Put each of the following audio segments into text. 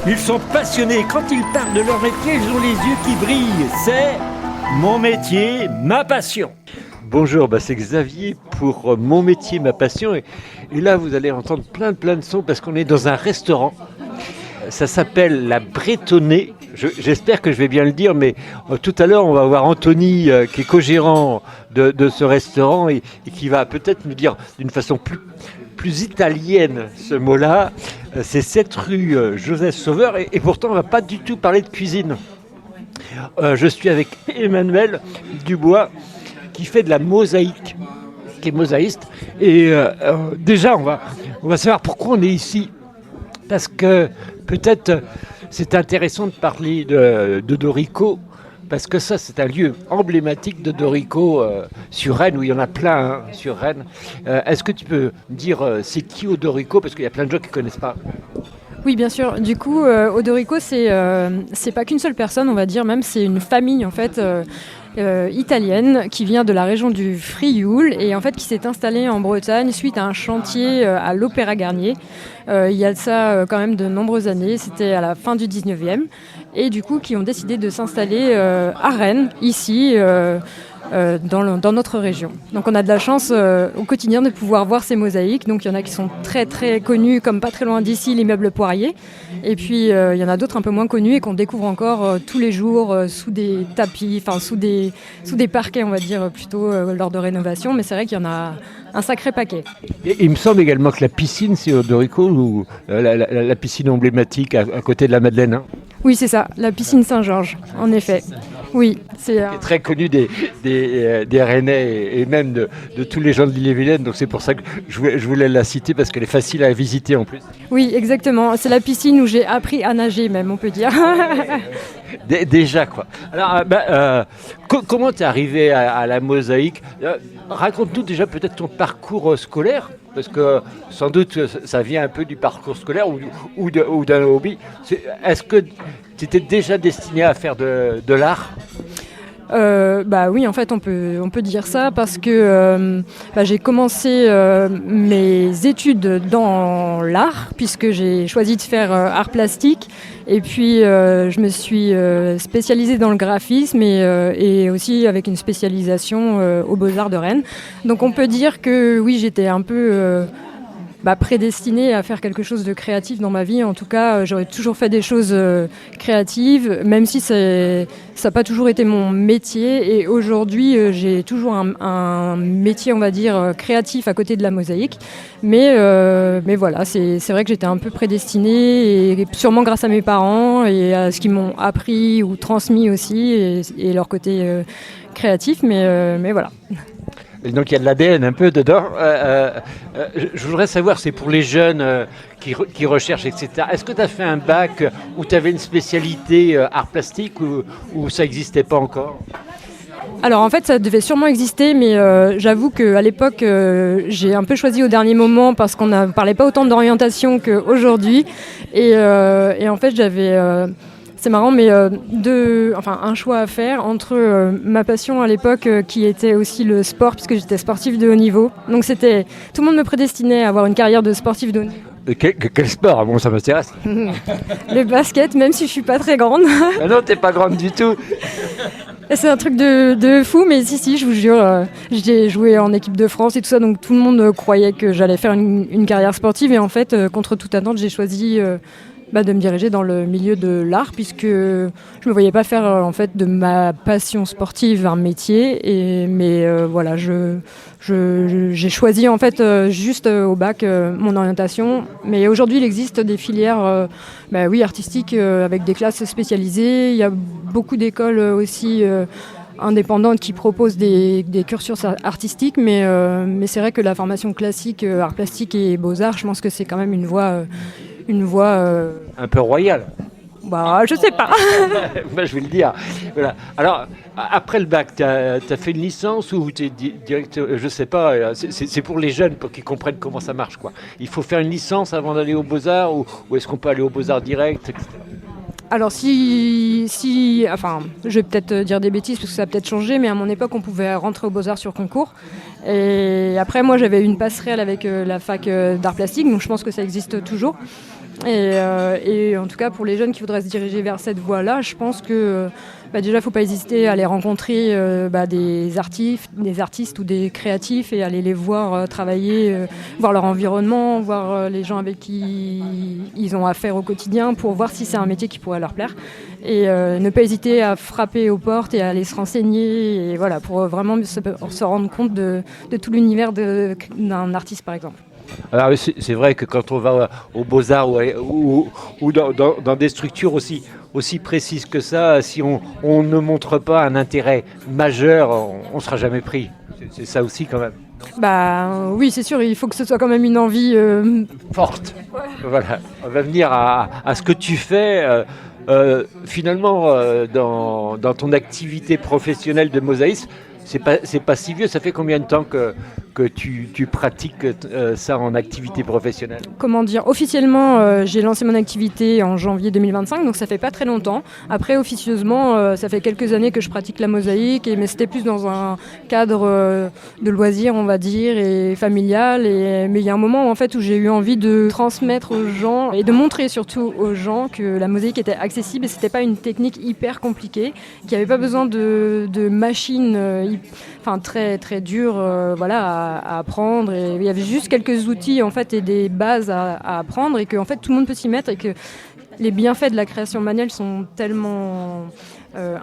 Ils sont passionnés. Quand ils parlent de leur métier, ils ont les yeux qui brillent. C'est mon métier, ma passion. Bonjour, c'est Xavier pour Mon métier, ma passion. Et là, vous allez entendre plein de sons parce qu'on est dans un restaurant. Ça s'appelle La Bretonnée. J'espère que je vais bien le dire, mais tout à l'heure, on va voir Anthony qui est co-gérant de ce restaurant et qui va peut-être nous dire d'une façon plus italienne ce mot-là. C'est 7 rue Joseph Sauveur et pourtant, on ne va pas du tout parler de cuisine. Je suis avec Emmanuel Dubois qui fait de la mosaïque, qui est mosaïste. Et déjà, on va savoir pourquoi on est ici. Parce que peut-être c'est intéressant de parler de Dorico, parce que ça c'est un lieu emblématique de Dorico sur Rennes, où il y en a plein sur Rennes. Est-ce que tu peux me dire c'est qui Odorico, parce qu'il y a plein de gens qui ne connaissent pas. Oui, bien sûr. Du coup, Odorico, c'est pas qu'une seule personne, on va dire, même c'est une famille en fait italienne qui vient de la région du Frioul et en fait qui s'est installée en Bretagne suite à un chantier à l'Opéra Garnier. Il y a de ça quand même de nombreuses années, c'était à la fin du 19e et du coup qui ont décidé de s'installer à Rennes, ici. Dans notre région. Donc on a de la chance au quotidien de pouvoir voir ces mosaïques. Donc il y en a qui sont très très connus, comme pas très loin d'ici, l'immeuble Poirier. Et puis il y en a d'autres un peu moins connus et qu'on découvre encore tous les jours sous des tapis, enfin sous des parquets, on va dire plutôt lors de rénovation. Mais c'est vrai qu'il y en a un sacré paquet. Et il me semble également que la piscine, c'est Odorico, ou la piscine emblématique à côté de la Madeleine. Hein. Oui, c'est ça, la piscine Saint-Georges, en effet. Oui, c'est très connu des Rennais et même de tous les gens de l'Ille-et-Vilaine. Donc c'est pour ça que je voulais la citer parce qu'elle est facile à visiter en plus. Oui, exactement. C'est la piscine où j'ai appris à nager même, on peut dire. Déjà quoi. Alors, comment tu es arrivé à la mosaïque ? Raconte-nous déjà peut-être ton parcours scolaire, parce que sans doute ça vient un peu du parcours scolaire ou d'un hobby. Est-ce que tu étais déjà destiné à faire de l'art ? Oui, en fait, on peut dire ça parce que j'ai commencé mes études dans l'art puisque j'ai choisi de faire art plastique et puis je me suis spécialisée dans le graphisme et aussi avec une spécialisation aux Beaux-Arts de Rennes. Donc on peut dire que oui, j'étais un peu prédestinée à faire quelque chose de créatif dans ma vie. En tout cas, j'aurais toujours fait des choses créatives, même si ça n'a pas toujours été mon métier. Et aujourd'hui, j'ai toujours un métier, on va dire, créatif à côté de la mosaïque. Mais voilà, c'est vrai que j'étais un peu prédestinée, et sûrement grâce à mes parents et à ce qu'ils m'ont appris ou transmis aussi, et leur côté créatif. Mais voilà. Et donc il y a de l'ADN un peu dedans. Je voudrais savoir, c'est pour les jeunes qui recherchent, etc. Est-ce que tu as fait un bac où tu avais une spécialité art plastique ou ça n'existait pas encore ? Alors en fait ça devait sûrement exister, mais j'avoue qu'à l'époque j'ai un peu choisi au dernier moment parce qu'on ne parlait pas autant d'orientation qu'aujourd'hui. Et en fait j'avais... C'est marrant, mais un choix à faire entre ma passion à l'époque qui était aussi le sport, puisque j'étais sportive de haut niveau. Donc tout le monde me prédestinait à avoir une carrière de sportive de haut niveau. Quel sport ? Bon, ça m'intéresse. Le basket, même si je suis pas très grande. Ah non, t'es pas grande du tout. Et c'est un truc de fou, mais si, je vous jure, j'ai joué en équipe de France et tout ça, donc tout le monde croyait que j'allais faire une carrière sportive. Et en fait, contre toute attente, j'ai choisi... de me diriger dans le milieu de l'art, puisque je ne me voyais pas faire en fait de ma passion sportive un métier. Mais voilà, j'ai choisi en fait juste au bac mon orientation. Mais aujourd'hui, il existe des filières artistiques avec des classes spécialisées. Il y a beaucoup d'écoles aussi indépendantes qui proposent des cursus artistiques, mais c'est vrai que la formation classique, art plastique et beaux-arts, je pense que c'est quand même une voie un peu royale. Je sais pas. Je vais le dire. Voilà. Alors, après le bac, tu as fait une licence ou tu es direct, je sais pas, c'est pour les jeunes pour qu'ils comprennent comment ça marche, quoi. Il faut faire une licence avant d'aller aux Beaux-Arts ou est-ce qu'on peut aller aux Beaux-Arts direct, etc. Alors enfin, je vais peut-être dire des bêtises parce que ça a peut-être changé, mais à mon époque, on pouvait rentrer aux Beaux-Arts sur concours. Et après, moi, j'avais une passerelle avec la fac d'art plastique, donc je pense que ça existe toujours. Et en tout cas, pour les jeunes qui voudraient se diriger vers cette voie-là, je pense que déjà, il ne faut pas hésiter à aller rencontrer des artistes ou des créatifs et aller les voir travailler, voir leur environnement, voir les gens avec qui ils ont affaire au quotidien pour voir si c'est un métier qui pourrait leur plaire. Et ne pas hésiter à frapper aux portes et à aller se renseigner et voilà, pour vraiment se rendre compte de tout l'univers d'un artiste, par exemple. Alors c'est vrai que quand on va aux Beaux-Arts ou dans des structures aussi précises que ça, si on ne montre pas un intérêt majeur, on ne sera jamais pris. C'est ça aussi quand même. Oui, c'est sûr, il faut que ce soit quand même une envie forte. Ouais. Voilà, on va venir à ce que tu fais. Finalement, dans ton activité professionnelle de mosaïste, c'est pas si vieux. Ça fait combien de temps que tu pratiques ça en activité professionnelle? Comment dire, officiellement, j'ai lancé mon activité en janvier 2025, donc ça fait pas très longtemps. Après, officieusement, ça fait quelques années que je pratique la mosaïque, mais c'était plus dans un cadre de loisirs, on va dire, et familial. Mais il y a un moment en fait où j'ai eu envie de transmettre aux gens et de montrer surtout aux gens que la mosaïque était accessible et c'était pas une technique hyper compliquée, qu'il n'y avait pas besoin de machines très très dures, à apprendre. Et il y avait juste quelques outils en fait et des bases à apprendre et que en fait tout le monde peut s'y mettre et que les bienfaits de la création manuelle sont tellement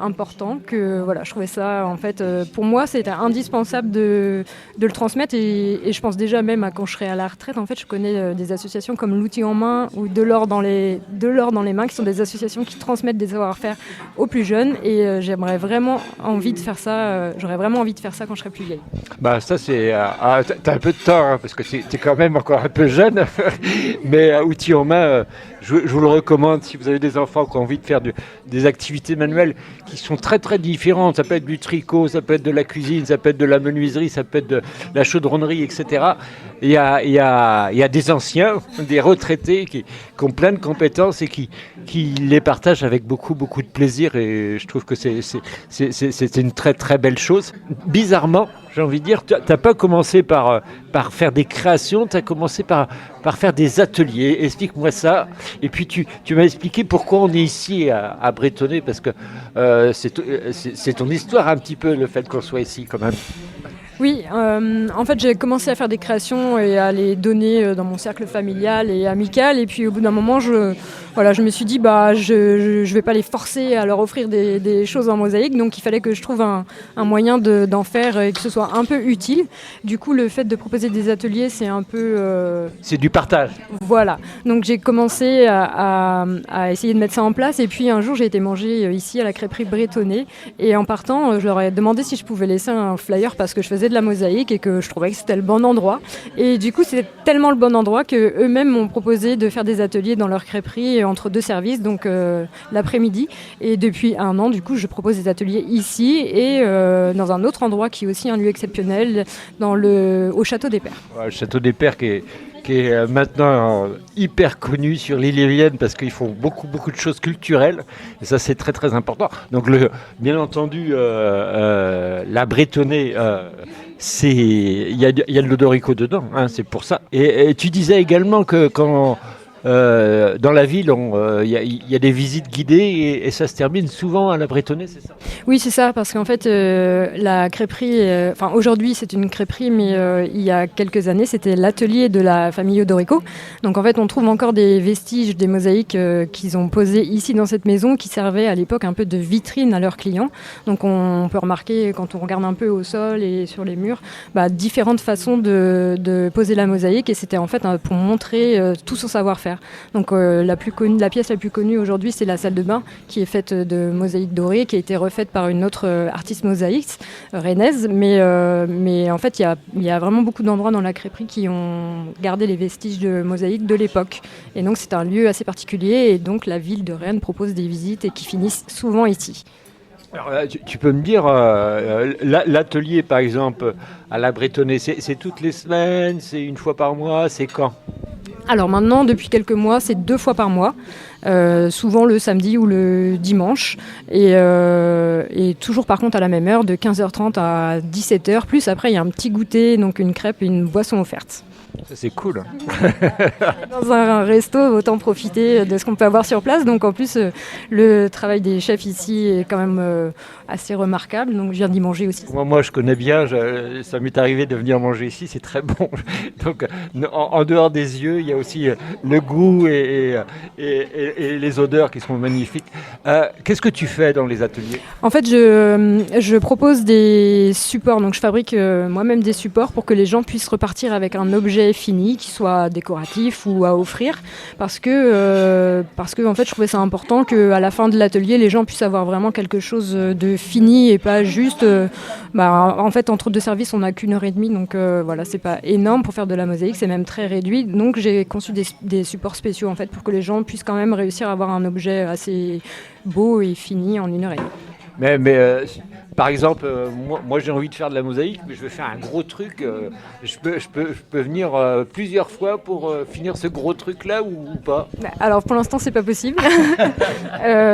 important que voilà, je trouvais ça en fait pour moi c'était indispensable de le transmettre et je pense déjà même à quand je serai à la retraite en fait je connais des associations comme l'outil en main ou de l'or dans les mains qui sont des associations qui transmettent des savoir-faire aux plus jeunes et j'aurais vraiment envie de faire ça quand je serai plus vieille. Ça c'est t'as un peu de temps hein, parce que t'es quand même encore un peu jeune mais outil en main je vous le recommande si vous avez des enfants qui ont envie de faire des activités manuelles qui sont très très différentes. Ça peut être du tricot, ça peut être de la cuisine, ça peut être de la menuiserie, ça peut être de la chaudronnerie, etc. Il y a des anciens, des retraités qui ont plein de compétences et qui les partagent avec beaucoup beaucoup de plaisir et je trouve que c'est une très très belle chose. Bizarrement, j'ai envie de dire, tu n'as pas commencé par faire des créations, tu as commencé par faire des ateliers. Explique-moi ça. Et puis tu m'as expliqué pourquoi on est ici à Bretonnay, parce que c'est ton histoire un petit peu, le fait qu'on soit ici quand même. Oui, en fait j'ai commencé à faire des créations et à les donner dans mon cercle familial et amical et puis au bout d'un moment je me suis dit je vais pas les forcer à leur offrir des choses en mosaïque, donc il fallait que je trouve un moyen d'en faire et que ce soit un peu utile. Du coup le fait de proposer des ateliers c'est un peu... C'est du partage. Voilà, donc j'ai commencé à essayer de mettre ça en place et puis un jour j'ai été manger ici à la crêperie Bretonnay et en partant je leur ai demandé si je pouvais laisser un flyer parce que je faisais de la mosaïque et que je trouvais que c'était le bon endroit et du coup c'était tellement le bon endroit que eux-mêmes m'ont proposé de faire des ateliers dans leur crêperie entre deux services donc l'après-midi et depuis 1 an du coup je propose des ateliers ici et dans un autre endroit qui est aussi un lieu exceptionnel au Château des Pères. Ouais, le Château des Pères qui est maintenant hyper connu sur l'île Yrienne parce qu'ils font beaucoup beaucoup de choses culturelles et ça c'est très très important. Donc bien entendu la Bretonnay il y a de l'odorico dedans, hein, c'est pour ça. Et tu disais également que quand dans la ville, il y a des visites guidées et ça se termine souvent à la Bretonnay, c'est ça? Oui, c'est ça, parce qu'en fait, la crêperie, aujourd'hui c'est une crêperie, mais il y a quelques années c'était l'atelier de la famille Odorico. Donc en fait, on trouve encore des vestiges des mosaïques qu'ils ont posées ici dans cette maison, qui servaient à l'époque un peu de vitrine à leurs clients. Donc on peut remarquer quand on regarde un peu au sol et sur les murs, différentes façons de poser la mosaïque, et c'était en fait pour montrer tout son savoir-faire. Donc la pièce la plus connue aujourd'hui c'est la salle de bain qui est faite de mosaïque dorée qui a été refaite par une autre artiste mosaïque rennaise, mais en fait il y a vraiment beaucoup d'endroits dans la crêperie qui ont gardé les vestiges de mosaïque de l'époque et donc c'est un lieu assez particulier et donc la ville de Rennes propose des visites et qui finissent souvent ici. Alors, tu peux me dire, l'atelier par exemple à la Bretonnay, c'est toutes les semaines, c'est une fois par mois, c'est quand ? Alors maintenant, depuis quelques mois, c'est 2 fois par mois, souvent le samedi ou le dimanche, et toujours par contre à la même heure, de 15h30 à 17h, plus après il y a un petit goûter, donc une crêpe et une boisson offerte. Ça, c'est cool. Dans un resto, autant profiter de ce qu'on peut avoir sur place. Donc en plus, le travail des chefs ici est quand même assez remarquable. Donc je viens d'y manger aussi. Moi, je connais bien, ça m'est arrivé de venir manger ici, c'est très bon. Donc, en dehors des yeux, il y a aussi le goût et les odeurs qui sont magnifiques. Qu'est-ce que tu fais dans les ateliers? En fait, je propose des supports. Donc je fabrique moi-même des supports pour que les gens puissent repartir avec un objet fini, qui soit décoratif ou à offrir. Parce que en fait, je trouvais ça important qu'à la fin de l'atelier, les gens puissent avoir vraiment quelque chose de fini et pas juste... en fait, entre deux services, on n'a qu'1h30, donc voilà, c'est pas énorme pour faire de la mosaïque, c'est même très réduit. Donc j'ai conçu des supports spéciaux en fait pour que les gens puissent quand même réussir à avoir un objet assez beau et fini en 1h30. Mais par exemple, moi j'ai envie de faire de la mosaïque, mais je veux faire un gros truc. Je peux venir plusieurs fois pour finir ce gros truc-là ou pas? Alors pour l'instant, c'est pas possible.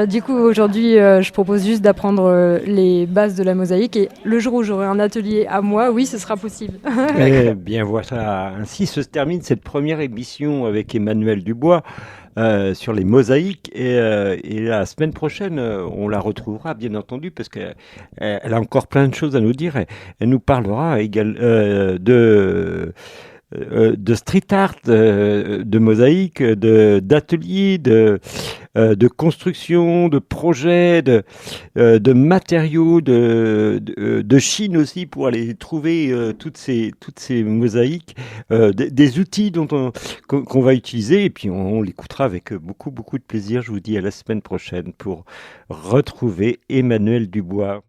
Du coup, aujourd'hui, je propose juste d'apprendre les bases de la mosaïque. Et le jour où j'aurai un atelier à moi, oui, ce sera possible. Eh bien voilà, ainsi se termine cette première émission avec Emmanuelle Dubois. Sur les mosaïques et la semaine prochaine on la retrouvera bien entendu parce qu'elle a encore plein de choses à nous dire. Elle nous parlera de street art, de mosaïque, d'ateliers, de construction, de projets, de matériaux, de Chine aussi pour aller trouver toutes ces mosaïques, des outils qu'on va utiliser et puis on l'écoutera avec beaucoup de plaisir. Je vous dis à la semaine prochaine pour retrouver Emmanuelle Dubois.